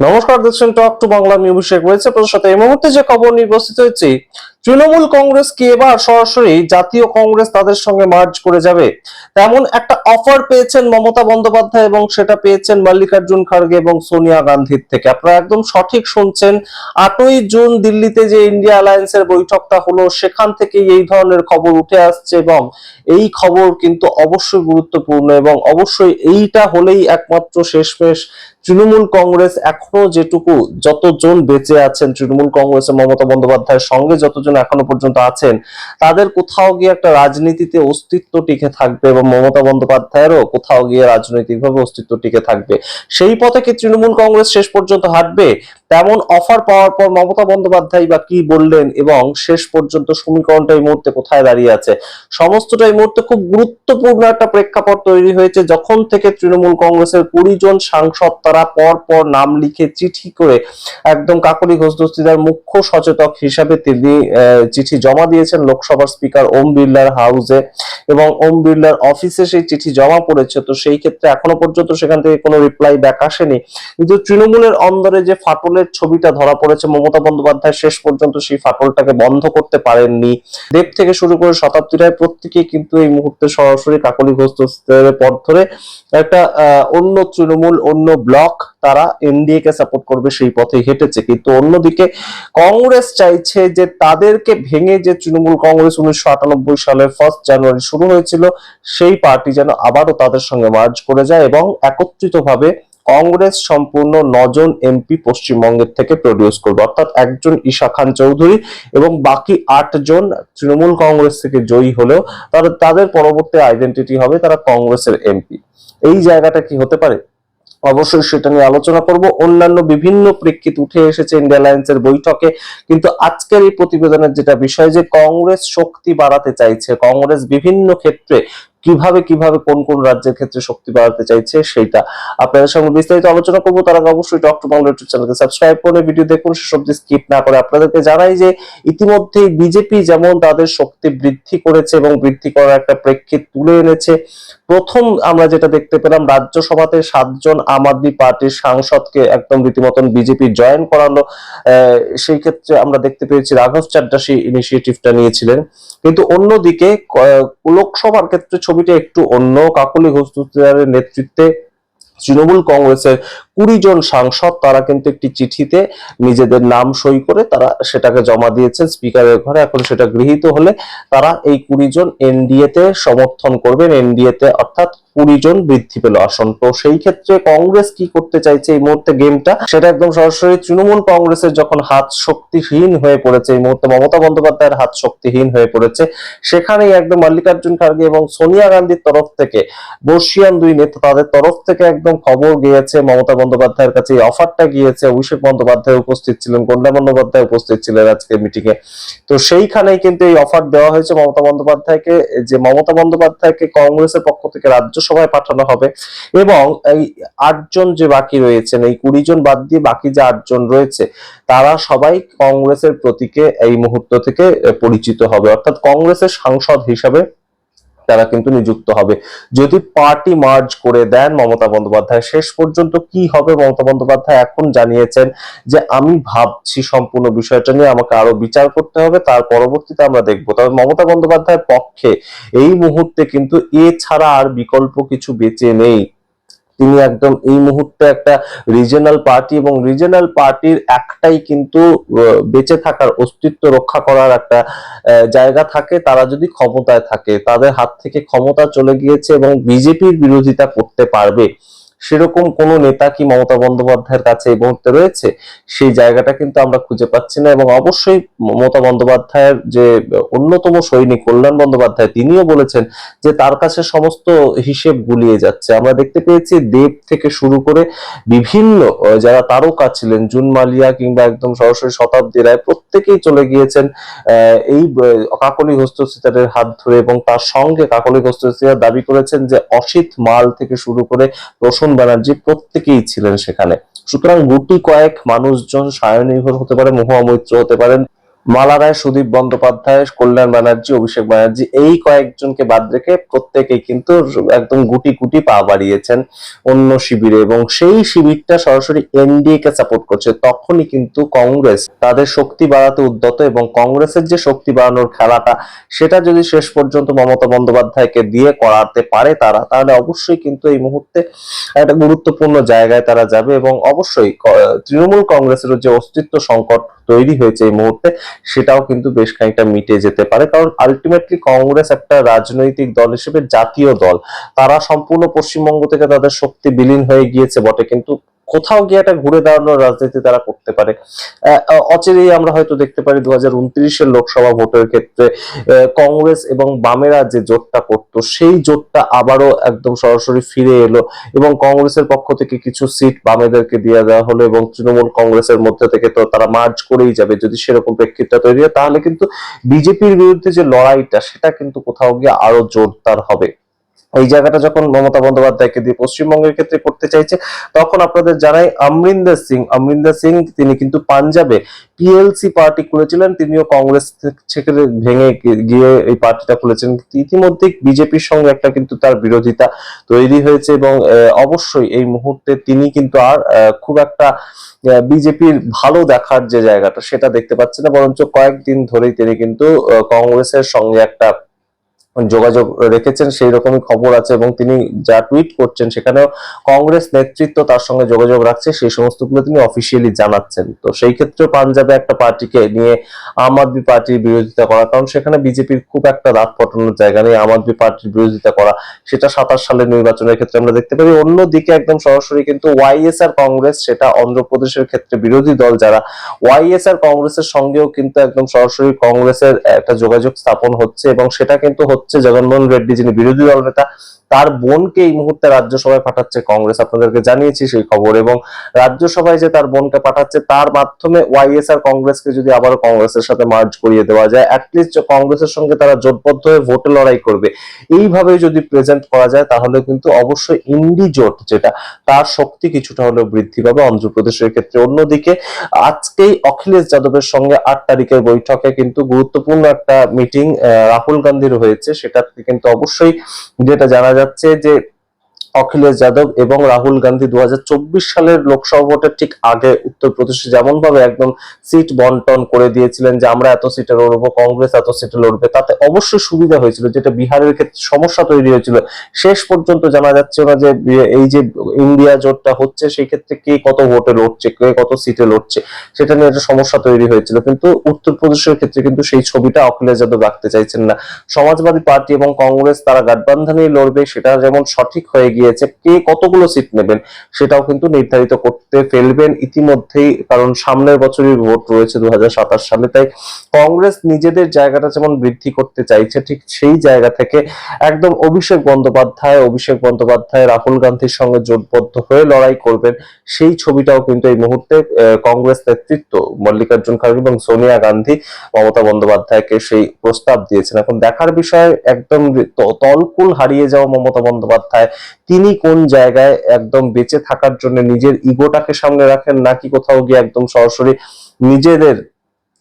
নমস্কার, দেখছেন talk to Bangla. আমি অভিষেক রয়েছে আপনাদের সাথে। এই মুহূর্তে যে খবর নিয়ে উপস্থিত হয়েছি, তৃণমূল কংগ্রেস কি এবার সরাসরি জাতীয় কংগ্রেস তাদের সঙ্গে মার্জ করে যাবে, তেমন একটা অফার পেয়েছেন মমতা বন্দ্যোপাধ্যায় এবং সেটা পেয়েছেন মল্লিকার্জুন খাড়গে এবং সোনিয়া গান্ধীর থেকে। আপনারা একদম সঠিক শুনছেন। 8ই জুন দিল্লিতে যে ইন্ডিয়া অ্যালায়েন্সের বৈঠকটা হলো, সেখান থেকেই এই ধরনের খবর উঠে আসছে এবং এই খবর কিন্তু অবশ্যই গুরুত্বপূর্ণ এবং অবশ্যই এইটা হলেই একমাত্র শেষমেশ তৃণমূল কংগ্রেস এখনো যেটুকু যতজন বেঁচে আছেন, তৃণমূল কংগ্রেসের মমতা বন্দ্যোপাধ্যায়ের সঙ্গে যতজন এখনো পর্যন্ত আছেন, তাদের কোথাও গিয়ে একটা রাজনীতিতে অস্তিত্ব টিকে থাকবে এবং মমতা বন্দ্যোপাধ্যায়েরও কোথাও গিয়ে রাজনৈতিকভাবে অস্তিত্ব টিকে থাকবে। সেই পথে কি তৃণমূল কংগ্রেস শেষ পর্যন্ত হাঁটবে? তেমন অফার পাওয়ার পর মমতা বন্দ্যোপাধ্যায় বা কি বললেন এবং শেষ পর্যন্ত সমীকরণটা এই মুহূর্তে কোথায় দাঁড়িয়ে আছে, সমস্তটা এই মুহূর্তে খুব গুরুত্বপূর্ণ একটা প্রেক্ষাপট তৈরি হয়েছে। যখন থেকে তৃণমূল কংগ্রেসের 20 জন সাংসদ তারা পর পর নাম লিখে চিঠি করে একদম কাকলি ঘোষ দস্তিদার মুখ্য সচেতক হিসাবে তিনি চিঠি জমা দিয়েছেন লোকসভার স্পিকার ওম বিড়লার হাউসে এবং ওম বিড়লার অফিসে সেই চিঠি জমা পড়েছে। তো সেই ক্ষেত্রে এখনো পর্যন্ত সেখান থেকে কোনো রিপ্লাই ব্যাক আসেনি, কিন্তু তৃণমূলের অন্দরে যে ফাটলের ছবিটা ধরা পড়েছে, মমতা বন্দ্যোপাধ্যায় শেষ পর্যন্ত সেই ফাটলটাকে বন্ধ করতে পারেননি। দেব থেকে শুরু করে শতাব্দী রায় প্রত্যেকেই কিন্তু এই মুহূর্তে সরাসরি কাকলি ঘোষ দস্তিদারের পথ ধরে একটা অন্য তৃণমূল, অন্য ব্লক, তারা এনডিএ কে সাপোর্ট করবে সেই পথে হেঁটেছে। কিন্তু অন্যদিকে কংগ্রেস চাইছে যে তাদেরকে ভেঙে যে তৃণমূল কংগ্রেস 1998 সালের 1 জানুয়ারি শুরু হয়েছিল, সেই পার্টি যেন আবারও তাদের সঙ্গে মার্জ করে যায় এবং একত্রিতভাবে কংগ্রেস সম্পূর্ণ 9 জন এমপি পশ্চিমবঙ্গের থেকে প্রডিউস করবে। অর্থাৎ একজন ঈশা খান চৌধুরী এবং বাকি 8 জন তৃণমূল কংগ্রেস থেকে জয়ী হলেও তাদের পরবর্তী আইডেন্টিটি হবে তারা কংগ্রেসের এমপি। এই জায়গাটা কি হতে পারে? অবশ্যই সেটা নিয়ে আলোচনা করব। অন্যান্য বিভিন্ন প্রেক্ষিত উঠে এসেছে ইন্ডিয়া অ্যালায়েন্সের বৈঠকে, কিন্তু আজকের এই প্রতিবেদনের যেটা বিষয়, যে কংগ্রেস শক্তি বাড়াতে চাইছে, কংগ্রেস বিভিন্ন ক্ষেত্রে কিভাবে কিভাবে কোন কোন রাজ্যের ক্ষেত্রে শক্তি বাড়াতে চাইছে, সেইটা আপনাদের সঙ্গে বিস্তারিত আলোচনা করবো। তার আগে অবশ্যই টক টু বাংলা ইউটিউব চ্যানেলকে সাবস্ক্রাইব করে ভিডিও দেখুন, সেসব স্কিপ না করে। আপনাদেরকে জানাই যে ইতিমধ্যে বিজেপি যেমন তাদের শক্তি বৃদ্ধি করেছে এবং বৃদ্ধি করার একটা প্রেক্ষিত তুলে এনেছে। প্রথম আমরা যেটা দেখতে পেলাম, রাজ্যসভাতে 7 জন আম আদমি পার্টির সাংসদকে একদম রীতিমতন বিজেপি জয়েন করালো। সেই ক্ষেত্রে আমরা দেখতে পেয়েছি রাঘব চাড্ডা সেই ইনিশিয়েটিভটা নিয়েছিলেন। কিন্তু অন্যদিকে লোকসভার ক্ষেত্রে ছবিটা একটু অন্য। কাকলি ঘোষ দস্তিদারের নেতৃত্বে তৃণমূল কংগ্রেসের 20 জন সাংসদ তারা কিন্তু একটি চিঠিতে নিজেদের নাম সই করে তারা সেটাকে জমা দিয়েছেন স্পিকারের ঘরে। এখন সেটা গৃহীত হলে তারা এই 20 জন এনডিএ তে সমর্থন করবেন, এনডিএ তে, অর্থাৎ 20 জন বৃদ্ধি পেল আসন। তো সেই ক্ষেত্রে কংগ্রেস কি করতে চাইছে এই মুহূর্তে গেমটা, সেটা একদম সরাসরি তৃণমূল কংগ্রেসের যখন হাত শক্তিহীন হয়ে পড়েছে, এই মুহূর্তে মমতা বন্দ্যোপাধ্যায়ের হাত শক্তিহীন হয়ে পড়েছে, সেখানেই একদম মল্লিকার্জুন খাড়গে এবং সোনিয়া গান্ধীর তরফ থেকে, বর্ষিয়ান দুই নেতা, তাদের তরফ থেকে একদম খবর গিয়েছে মমতা বন্দ্যোপাধ্যায়ের কাছে, এই অফারটা গিয়েছে। অভিষেক বন্দ্যোপাধ্যায় উপস্থিত ছিলেন, কন্যা বন্দ্যোপাধ্যায় উপস্থিত ছিলেন আজকে মিটিং এ। তো সেইখানেই কিন্তু এই অফার দেওয়া হয়েছে মমতা বন্দ্যোপাধ্যায়কে, যে মমতা বন্দ্যোপাধ্যায়কে কংগ্রেসের পক্ষ থেকে রাজ্যসভায় পাঠানো হবে এবং এই 8 জন যে বাকি রয়েছেন, এই 20 জন বাদ দিয়ে বাকি যে 8 জন রয়েছে, তারা সবাই কংগ্রেসের প্রতীকে এই মুহূর্ত থেকে পরিচিত হবে, অর্থাৎ কংগ্রেসের সাংসদ হিসাবে তারা কিন্তু নিযুক্ত হবে যদি পার্টি মার্জ করে দেন মমতা বন্দ্যোপাধ্যায়। শেষ পর্যন্ত কি হবে, মমতা বন্দ্যোপাধ্যায় এখন জানিয়েছেন যে আমি ভাবছি সম্পূর্ণ বিষয়টা নিয়ে, আমাকে আরো বিচার করতে হবে, তার পরবর্তীতে আমরা দেখবো। তবে মমতা বন্দ্যোপাধ্যায়ের পক্ষে এই মুহূর্তে কিন্তু এছাড়া আর বিকল্প কিছু বেঁচে নেই। তিনি একদম এই মুহূর্তে একটা রিজিয়নাল পার্টি এবং রিজিয়নাল পার্টির একটাই কিন্তু বেঁচে থাকার, অস্তিত্ব রক্ষা করার একটা জায়গা থাকে, তারা যদি ক্ষমতায় থাকে। তাদের হাত থেকে ক্ষমতা চলে গিয়েছে এবং বিজেপির বিরোধিতা করতে পারবে সেরকম কোন নেতা কি মমতা বন্দ্যোপাধ্যায়ের কাছে এই মুহূর্তে রয়েছে? সেই জায়গাটা কিন্তু আমরা খুঁজে পাচ্ছি না। এবং অবশ্যই মমতা বন্দ্যোপাধ্যায়ের যে অন্যতম সৈনিক কল্যাণ বন্দ্যোপাধ্যায়, তিনিও বলেছেন যে তার কাছে সমস্ত হিসেব গুলিয়ে যাচ্ছে। আমরা দেখতে পেয়েছি দেব থেকে শুরু করে বিভিন্ন যারা তারকা ছিলেন, জুন মালিয়া কিংবা একদম সরাসরি শতাব্দী রায়, প্রত্যেকেই চলে গিয়েছেন এই কাকলি ঘোষ দস্তিদারের হাত ধরে। এবং তার সঙ্গে কাকলি ঘোষ দস্তিদার দাবি করেছেন যে অসিত মাল থেকে শুরু করে প্রসূন ব্যানার্জি প্রত্যেকেই ছিলেন সেখানে। সুতরাং গুটি কয়েক মানুষজন স্বনির্ভর হতে পারে, মহুয়া মৈত্র হতে পারেন, মালা রায়, সুদীপ বন্দ্যোপাধ্যায়, কল্যাণ ব্যানার্জি, অভিষেক ব্যানার্জি, এই কয়েকজনকে বাদ রেখে প্রত্যেকেই কিন্তু একদম গুটি গুটি পা বাড়িয়েছেন অন্য শিবিরে, এবং সেই শিবিরটা সরাসরি এনডিএ কে সাপোর্ট করছে। তখনই কিন্তু কংগ্রেস তাদের শক্তি বাড়াতে উদ্যত, এবং কংগ্রেসের যে শক্তি বাড়ানোর খেলাটা, সেটা যদি শেষ পর্যন্ত মমতা বন্দ্যোপাধ্যায়কে দিয়ে করাতে পারে তারা, তাহলে অবশ্যই কিন্তু এই মুহূর্তে একটা গুরুত্বপূর্ণ জায়গায় তারা যাবে। এবং অবশ্যই তৃণমূল কংগ্রেসের যে অস্তিত্ব সংকট তৈরি হয়েছে এই মুহূর্তে, সেটাও কিন্তু বেশ খানিকটা মিটে যেতে পারে। কারণ আলটিমেটলি কংগ্রেস একটা রাজনৈতিক দল হিসেবে জাতীয় দল, তারা সম্পূর্ণ পশ্চিমবঙ্গ থেকে তাদের শক্তি বিলীন হয়ে গিয়েছে বটে, কিন্তু কোথাও গিয়ে একটা ঘুরে দাঁড়ানোর রাজনীতি তারা করতে পারে। অচিরেই আমরা হয়তো দেখতে পারি 2029-এর লোকসভা ভোটের ক্ষেত্রে কংগ্রেস এবং বামেরা যে জোটটা করতো, সেই জোটটা আবারও একদম সরাসরি ফিরে এলো, এবং কংগ্রেসের পক্ষ থেকে কিছু সিট বামেদেরকে দিয়ে দেওয়া হলো, এবং তৃণমূল কংগ্রেসের মধ্যে থেকে তো তারা মার্জ করেই যাবে। যদি সেরকম প্রেক্ষিতটা তৈরি হয়, তাহলে কিন্তু বিজেপির বিরুদ্ধে যে লড়াইটা, সেটা কিন্তু কোথাও গিয়ে আরো জোরদার হবে। এই জায়গাটা যখন মমতা বন্দ্যোপাধ্যায়কে দিয়ে পশ্চিমবঙ্গের ক্ষেত্রে করতে চাইছে, তখন আপনাদের জানাই অমরিন্দর সিং তিনি কিন্তু পাঞ্জাবে পিএলসি পার্টি খুলেছিলেন, তিনিও কংগ্রেস থেকে ভেঙে গিয়ে এই পার্টিটা খুলেছেন। ইতিমধ্যে বিজেপির সঙ্গে একটা কিন্তু তার বিরোধিতা তৈরি হয়েছে, এবং অবশ্যই এই মুহূর্তে তিনি কিন্তু আর খুব একটা বিজেপির ভালো দেখার যে জায়গাটা, সেটা দেখতে পাচ্ছে না, বরঞ্চ কয়েকদিন ধরেই তিনি কিন্তু কংগ্রেসের সঙ্গে একটা যোগাযোগ রেখেছেন, সেই রকমই খবর আছে। এবং তিনি যা টুইট করছেন, সেখানেও কংগ্রেস নেতৃত্ব তার সঙ্গে যোগাযোগ রাখছে, সেই সমস্তগুলো তিনি অফিসিয়ালি জানাচ্ছেন। তো সেই ক্ষেত্রে পাঞ্জাবে একটা পার্টিকে নিয়ে আম আদমি পার্টির বিরোধিতা করা, কারণ সেখানে বিজেপির খুব একটা দাঁত পটানোর জায়গা নেই, আম আদমি পার্টির বিরোধিতা করা, সেটা 27 সালের নির্বাচনের ক্ষেত্রে আমরা দেখতে পারি। অন্যদিকে একদম সরাসরি কিন্তু ওয়াইএসআর কংগ্রেস, সেটা অন্ধ্রপ্রদেশের ক্ষেত্রে বিরোধী দল যারা, ওয়াইএসআর কংগ্রেসের সঙ্গেও কিন্তু একদম সরাসরি কংগ্রেসের একটা যোগাযোগ স্থাপন হচ্ছে, এবং সেটা কিন্তু হচ্ছে জগনমোহন রেড্ডি, যিনি বিরোধী দল নেতা, তার বোনকে এই মুহূর্তে রাজ্যসভায় পাঠাচ্ছে কংগ্রেস, আপনাদেরকে জানিয়েছি সেই খবর। এবং রাজ্যসভায় যে তার বোনকে পাঠাচ্ছে, তার মাধ্যমে ওয়াইএসআর কংগ্রেসকে যদি আবারও কংগ্রেসের সাথে মার্জ করিয়ে দেওয়া যায়, অ্যাটলিস্ট কংগ্রেসের সঙ্গে তারা জোটবদ্ধ হয়ে ভোটে লড়াই করবে, এইভাবে যদি প্রেজেন্ট করা যায়, তাহলে কিন্তু অবশ্যই ইন্ডি জোট যেটা, তার শক্তি কিছুটা হলেও বৃদ্ধি পাবে অন্ধ্রপ্রদেশের ক্ষেত্রে। অন্যদিকে আজকেই অখিলেশ যাদবের সঙ্গে 8 তারিখের বৈঠকে কিন্তু গুরুত্বপূর্ণ একটা মিটিং রাহুল গান্ধীর হয়েছে, সেটা কিন্তু অবশ্যই যেটা জানা যাচ্ছে যে অখিলেশ যাদব এবং রাহুল গান্ধী 2024 সালের লোকসভা ভোটের ঠিক আগে উত্তরপ্রদেশে যেমন ভাবে একদম সিট বন্টন করে দিয়েছিলেন, যে আমরা এত সিটে লড়বো, কংগ্রেস এত সিটে লড়বে, তাতে অবশ্যই সুবিধা হয়েছিল, যেটা বিহারের ক্ষেত্রে সমস্যা তৈরি হয়েছিল। শেষ পর্যন্ত জানা যাচ্ছে না যে এই যে ইন্ডিয়া জোটটা হচ্ছে, সেই ক্ষেত্রে কে কত ভোটে লড়ছে, কে কত সিটে লড়ছে, সেটা নিয়ে একটা সমস্যা তৈরি হয়েছিল। কিন্তু উত্তরপ্রদেশের ক্ষেত্রে কিন্তু সেই ছবিটা অখিলেশ যাদব রাখতে চাইছেন না। সমাজবাদী পার্টি এবং কংগ্রেস তারা গাঠবন্ধনেই লড়বে, সেটা যেমন সঠিক হয়ে গিয়েছে, কে কতগুলো সিট নেবেন সেটাও কিন্তু নির্ধারিত করতে ফেলবেন ইতিমধ্যেই, কারণ সামনের বছরই ভোট রয়েছে 2027 সালে। তাই কংগ্রেস নিজেদের জায়গাটা যেমন বৃদ্ধি করতে চাইছে, ঠিক সেই জায়গা থেকে একদম অভিষেক বন্দ্যোপাধ্যায় রাহুল গান্ধীর সঙ্গে জোটবদ্ধ হয়ে লড়াই করবেন, সেই ছবিটাও কিন্তু এই মুহূর্তে কংগ্রেস নেতৃত্ব মল্লিকার্জুন খাড়গে এবং সোনিয়া গান্ধী মমতা বন্দ্যোপাধ্যায়কে সেই প্রস্তাব দিয়েছেন। এখন দেখার বিষয়, একদম তলকুল হারিয়ে যাওয়া মমতা বন্দ্যোপাধ্যায়, তিনি কোন জায়গায় একদম বেঁচে থাকার জন্য নিজের ইগোটাকে সামনে রাখেন, নাকি কোথাও গিয়ে একদম সরাসরি নিজেদের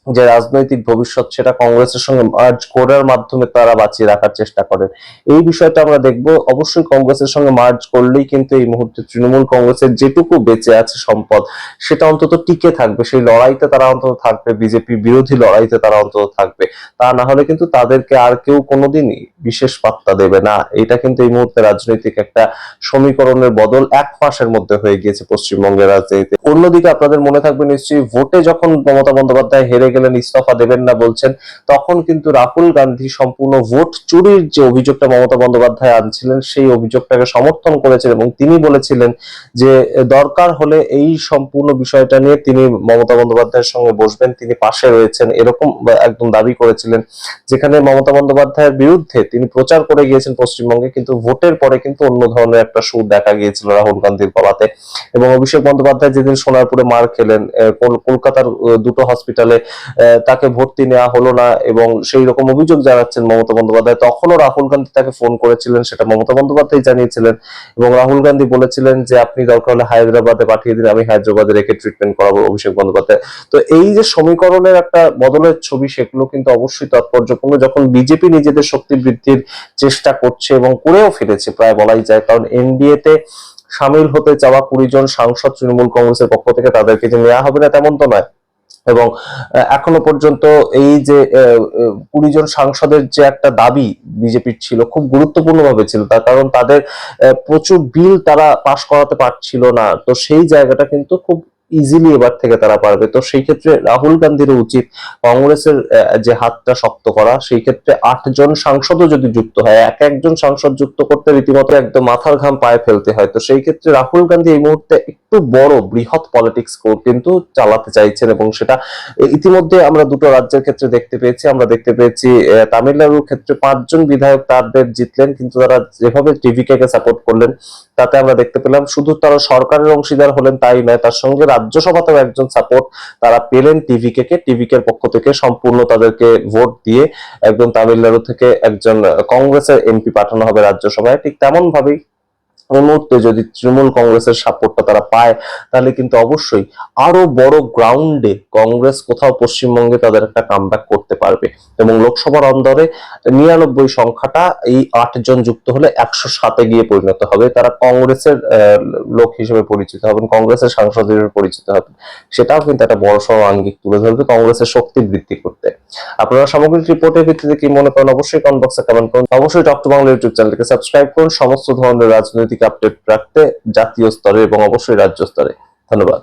যে রাজনৈতিক ভবিষ্যৎ, সেটা কংগ্রেসের সঙ্গে মার্জ করার মাধ্যমে তারা বাঁচিয়ে রাখার চেষ্টা করেন। এই বিষয়টা আমরা দেখবো। অবশ্যই কংগ্রেসের সঙ্গে মার্জ করলেই কিন্তু এই মুহূর্তে তৃণমূল কংগ্রেসের যেটুকু বেঁচে আছে সম্পদ, সেটা অন্তত টিকে থাকবে, সেই লড়াইতে তারা অন্তত থাকবে, বিজেপি বিরোধী লড়াইতে তারা অন্তত থাকবে। তা না হলে কিন্তু তাদেরকে আর কেউ কোনোদিনই বিশেষ পাত্তা দেবে না। এটা কিন্তু এই মুহূর্তে রাজনৈতিক একটা সমীকরণের বদল 1 মাসের মধ্যে হয়ে গিয়েছে পশ্চিমবঙ্গের রাজনীতিতে। অন্যদিকে আপনাদের মনে থাকবে নিশ্চয়ই, ভোটে যখন মমতা বন্দ্যোপাধ্যায় হেরে গেলেন, ইস্তফা দেবেন না বলছেন, তখন কিন্তু রাহুল গান্ধী সম্পূর্ণ ভোট চুরির যে অভিযোগটা মমতা বন্দ্যোপাধ্যায় আনছিলেন, সেই অভিযোগটাকে সমর্থন করেছেন, এবং তিনি বলেছিলেন যে দরকার হলে এই সম্পূর্ণ বিষয়টা নিয়ে তিনি মমতা বন্দ্যোপাধ্যায়ের সঙ্গে বসবেন, তিনি পাশে রয়েছেন, এরকম একদম দাবি করেছিলেন। যেখানে মমতা বন্দ্যোপাধ্যায়ের বিরুদ্ধে তিনি প্রচার করে গিয়েছেন পশ্চিমবঙ্গে, কিন্তু ভোটের পরে কিন্তু অন্য ধরনের একটা সুর দেখা গিয়েছিল রাহুল গান্ধীর গলাতে। এবং অভিষেক বন্দ্যোপাধ্যায় যেদিন সোনারপুরে মার খেলেন, কলকাতার দুটো হসপিটালে তাকে ভর্তি নেওয়া হলো না এবং সেই রকম অভিযোগ জানাচ্ছেন মমতা বন্দ্যোপাধ্যায়, তখনও রাহুল গান্ধী তাকে ফোন করেছিলেন, সেটা মমতা বন্দ্যোপাধ্যায় জানিয়েছিলেন এবং রাহুল গান্ধী বলেছিলেন যে আপনি দরকার হলে হায়দ্রাবাদে পাঠিয়ে দিন, আমি হায়দ্রাবাদে রেখে ট্রিটমেন্ট করাবো অভিষেক বন্দ্যোপাধ্যায়। তো এই যে সমীকরণের একটা বদলের ছবি, সেগুলো কিন্তু অবশ্যই তাৎপর্যপূর্ণ, যখন বিজেপি নিজেদের শক্তি বৃদ্ধির চেষ্টা করছে এবং করেও ফেলেছে প্রায় বলাই যায়। কারণ এনডিএ তে সামিল হতে চাওয়া 20 জন সাংসদ তৃণমূল কংগ্রেসের পক্ষ থেকে, তাদেরকে যে নেওয়া হবে না তেমন তো নয়। এবং এখনো পর্যন্ত এই যে 20 জন সাংসদের যে একটা দাবি বিজেপির ছিল, খুব গুরুত্বপূর্ণ ভাবে ছিল, তার কারণ তাদের প্রচুর বিল তারা পাশ করাতে পারছিল না। তো সেই জায়গাটা কিন্তু খুব ইজিলি এবার থেকে তারা পারবে। তো সেই ক্ষেত্রে রাহুল গান্ধীরও উচিত কংগ্রেসের যে হাতটা শক্ত করা। সেই ক্ষেত্রে 8 জন সাংসদও যদি যুক্ত হয়, একজন সাংসদ যুক্ত করতে রীতিমতো একদম মাথার ঘাম পায়ে ফেলতে হয়। তো সেই ক্ষেত্রে রাহুল গান্ধী এই মুহূর্তে একটু বড় বৃহৎ পলিটিক্স কিন্তু চালাতে চাইছেন এবং সেটা ইতিমধ্যে আমরা দুটো রাজ্যের ক্ষেত্রে দেখতে পেয়েছি। আমরা দেখতে পেয়েছি তামিলনাড়ুর ক্ষেত্রে 5 জন বিধায়ক তাদের জিতলেন, কিন্তু তারা যেভাবে টিভিকে কে সাপোর্ট করলেন তাতে আমরা দেখতে পেলাম শুধু তারা সরকারের অংশীদার হলেন তাই নয়, তার সঙ্গে রাজ্যসভাতেও একজন সাপোর্ট তারা পেলেন টিভিকে পক্ষ থেকে, সম্পূর্ণ তাদেরকে ভোট দিয়ে একজন তামিলনাড়ু থেকে একজন কংগ্রেসের এমপি পাঠানো হবে রাজ্যসভায়। ঠিক তেমন ভাবেই এই মুহূর্তে যদি তৃণমূল কংগ্রেসের সাপোর্টটা তারা পায়, তাহলে কিন্তু অবশ্যই আরো বড় গ্রাউন্ডে কংগ্রেস কোথাও পশ্চিমবঙ্গে তাদের একটা কামব্যাক করতে পারবে এবং লোকসভার অন্দরে 99 সংখ্যাটা এই 8 জন যুক্ত হলে 107-এ গিয়ে পরিণত হবে। তারা কংগ্রেসের লোক হিসেবে পরিচিত হবেন, কংগ্রেসের সাংসদ হিসেবে পরিচিত হবেন। সেটাও কিন্তু একটা বড় সড় আঙ্গিক তুলে ধরবে কংগ্রেসের শক্তি বৃদ্ধি করতে। আপনারা সামগ্রিক রিপোর্টের ভিত্তিতে কি মনে করেন অবশ্যই কমেন্ট বক্সে কমেন্ট করুন। অবশ্যই টক টু বাংলা ইউটিউব চ্যানেলকে সাবস্ক্রাইব করুন সমস্ত ধরনের রাজনৈতিক আপডেট রাখতে, জাতীয় স্তরে এবং অবশ্যই রাজ্য স্তরে। ধন্যবাদ।